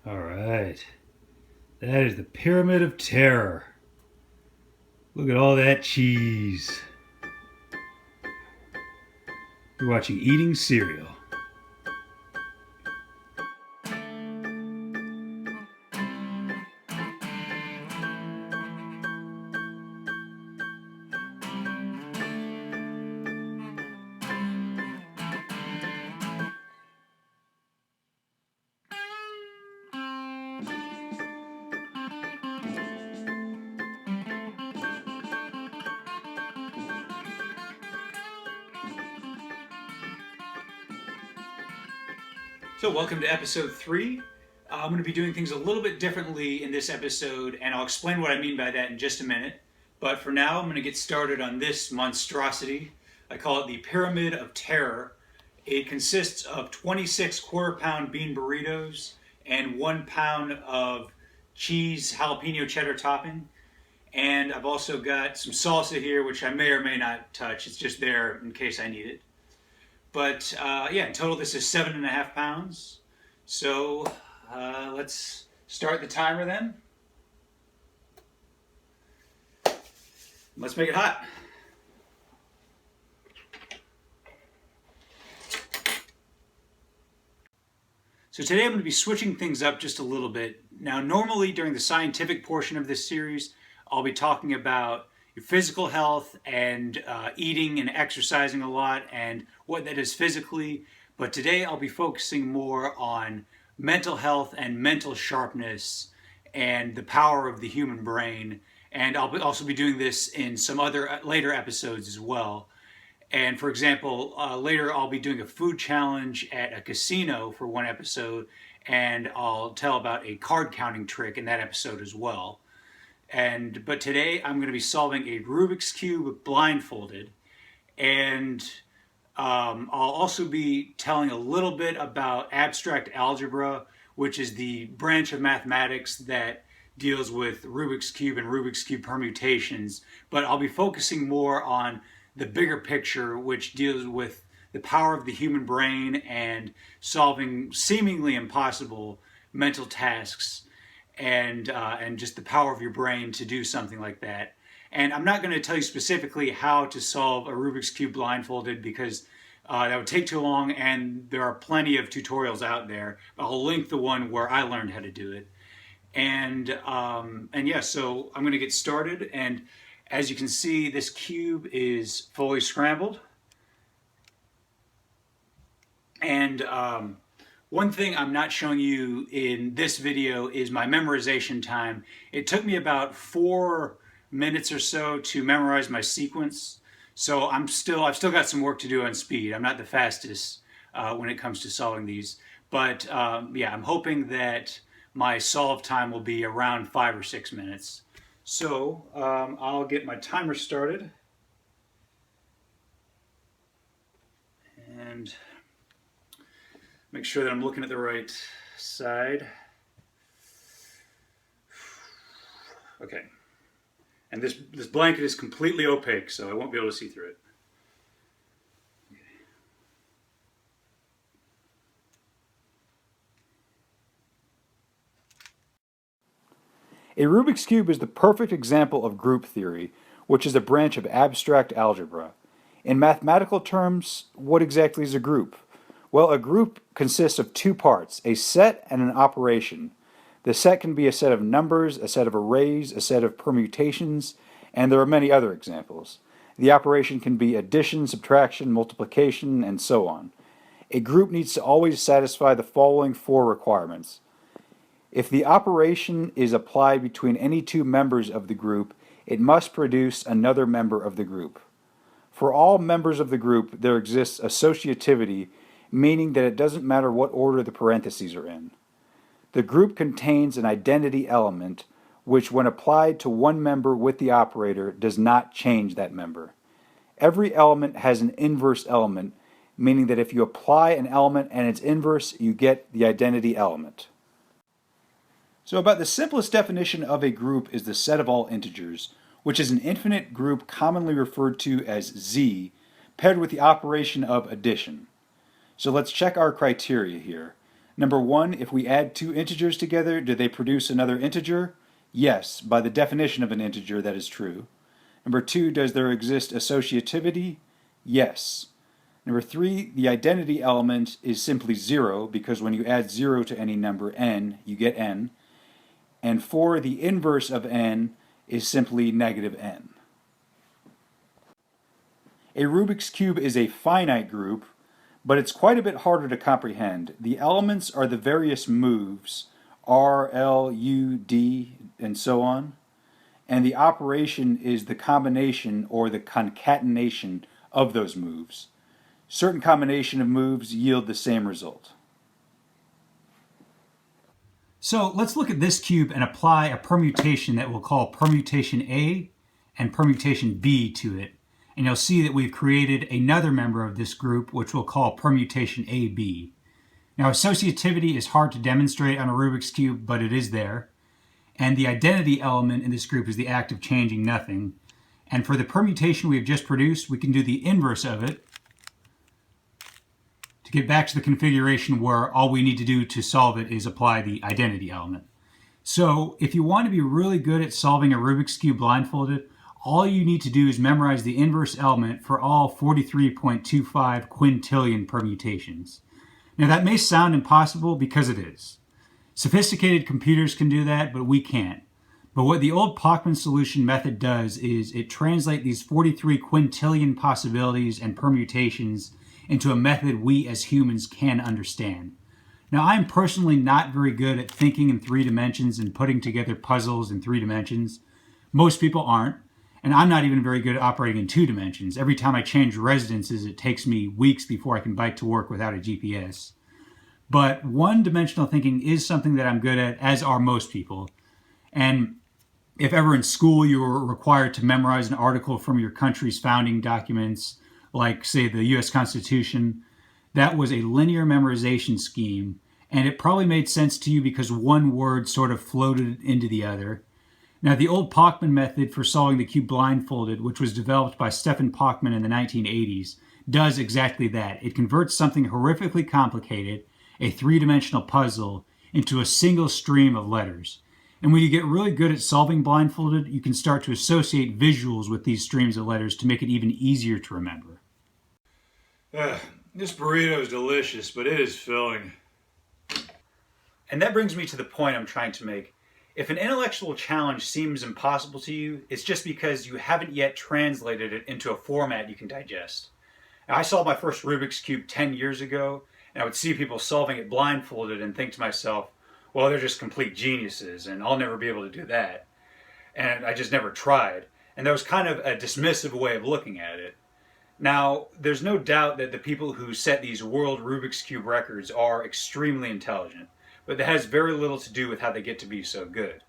All right. That is the Pyramid of Terror. Look at all that cheese. You're watching Eating Cereal. So, welcome to episode 3. I'm going to be doing things a little bit differently in this episode, and I'll explain what I mean by that in just a minute. But for now, I'm going to get started on this monstrosity. I call it the Pyramid of Terror. It consists of 26 quarter-pound bean burritos and 1 pound of cheese jalapeno cheddar topping. And I've also got some salsa here, which I may or may not touch. It's just there in case I need it. But yeah, in total, this is 7.5 pounds. So let's start the timer then. Let's make it hot. So today I'm going to be switching things up just a little bit. Now, normally during the scientific portion of this series, I'll be talking about your physical health and eating and exercising a lot and what that is physically. But today I'll be focusing more on mental health and mental sharpness and the power of the human brain. And I'll also be doing this in some other later episodes as well. And for example, later I'll be doing a food challenge at a casino for one episode, and I'll tell about a card counting trick in that episode as well. But today I'm going to be solving a Rubik's Cube blindfolded, and I'll also be telling a little bit about abstract algebra, which is the branch of mathematics that deals with Rubik's Cube and Rubik's Cube permutations. But I'll be focusing more on the bigger picture, which deals with the power of the human brain and solving seemingly impossible mental tasks, and just the power of your brain to do something like that. And I'm not going to tell you specifically how to solve a Rubik's Cube blindfolded, because that would take too long, and there are plenty of tutorials out there. I'll link the one where I learned how to do it. And yeah, so I'm going to get started. And as you can see, this cube is fully scrambled. And one thing I'm not showing you in this video is my memorization time. It took me about 4 minutes or so to memorize my sequence. So I've still got some work to do on speed. I'm not the fastest when it comes to solving these. But yeah, I'm hoping that my solve time will be around 5 or 6 minutes. So I'll get my timer started. And make sure that I'm looking at the right side. Okay. And this blanket is completely opaque, so I won't be able to see through it. A Rubik's Cube is the perfect example of group theory, which is a branch of abstract algebra. In mathematical terms, what exactly is a group? Well, a group consists of 2 parts, a set and an operation. The set can be a set of numbers, a set of arrays, a set of permutations, and there are many other examples. The operation can be addition, subtraction, multiplication, and so on. A group needs to always satisfy the following 4 requirements. If the operation is applied between any 2 members of the group, it must produce another member of the group. For all members of the group, there exists associativity, meaning that it doesn't matter what order the parentheses are in. The group contains an identity element, which when applied to one member with the operator does not change that member. Every element has an inverse element, meaning that if you apply an element and its inverse, you get the identity element. So about the simplest definition of a group is the set of all integers, which is an infinite group commonly referred to as Z, paired with the operation of addition. So let's check our criteria here. Number 1, if we add two integers together, do they produce another integer? Yes, by the definition of an integer, that is true. Number 2, does there exist associativity? Yes. Number 3, the identity element is simply 0, because when you add 0 to any number n, you get n. And 4, the inverse of n is simply negative n. A Rubik's Cube is a finite group, but it's quite a bit harder to comprehend. The elements are the various moves, R, L, U, D, and so on. And the operation is the combination or the concatenation of those moves. Certain combination of moves yield the same result. So let's look at this cube and apply a permutation that we'll call permutation A and permutation B to it. And you'll see that we've created another member of this group, which we'll call permutation AB. Now, associativity is hard to demonstrate on a Rubik's Cube, but it is there. And the identity element in this group is the act of changing nothing. And for the permutation we've just produced, we can do the inverse of it to get back to the configuration where all we need to do to solve it is apply the identity element. So if you want to be really good at solving a Rubik's Cube blindfolded, all you need to do is memorize the inverse element for all 43.25 quintillion permutations. Now that may sound impossible because it is. Sophisticated computers can do that, but we can't. But what the old Pachman solution method does is it translates these 43 quintillion possibilities and permutations into a method we as humans can understand. Now, I'm personally not very good at thinking in 3 dimensions and putting together puzzles in 3 dimensions. Most people aren't, and I'm not even very good at operating in 2 dimensions. Every time I change residences, it takes me weeks before I can bike to work without a GPS. But 1-dimensional thinking is something that I'm good at, as are most people. And if ever in school you were required to memorize an article from your country's founding documents, like, say, the U.S. Constitution, that was a linear memorization scheme, and it probably made sense to you because one word sort of floated into the other. Now, the old Pachman method for solving the cube blindfolded, which was developed by Stefan Pachman in the 1980s, does exactly that. It converts something horrifically complicated, a 3-dimensional puzzle, into a single stream of letters. And when you get really good at solving blindfolded, you can start to associate visuals with these streams of letters to make it even easier to remember. This burrito is delicious, but it is filling. And that brings me to the point I'm trying to make. If an intellectual challenge seems impossible to you, it's just because you haven't yet translated it into a format you can digest. Now, I solved my first Rubik's Cube 10 years ago, and I would see people solving it blindfolded and think to myself, well, they're just complete geniuses, and I'll never be able to do that. And I just never tried. And that was kind of a dismissive way of looking at it. Now, there's no doubt that the people who set these world Rubik's Cube records are extremely intelligent, but that has very little to do with how they get to be so good.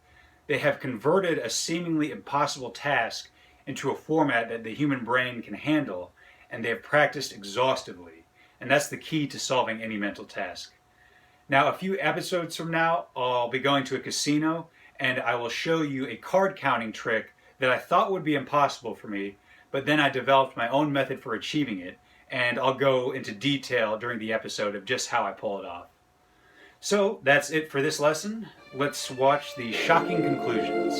They have converted a seemingly impossible task into a format that the human brain can handle, and they have practiced exhaustively. And that's the key to solving any mental task. Now, a few episodes from now, I'll be going to a casino, and I will show you a card counting trick that I thought would be impossible for me, but then I developed my own method for achieving it, and I'll go into detail during the episode of just how I pull it off. So that's it for this lesson. Let's watch the shocking conclusions.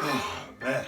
Oh, man.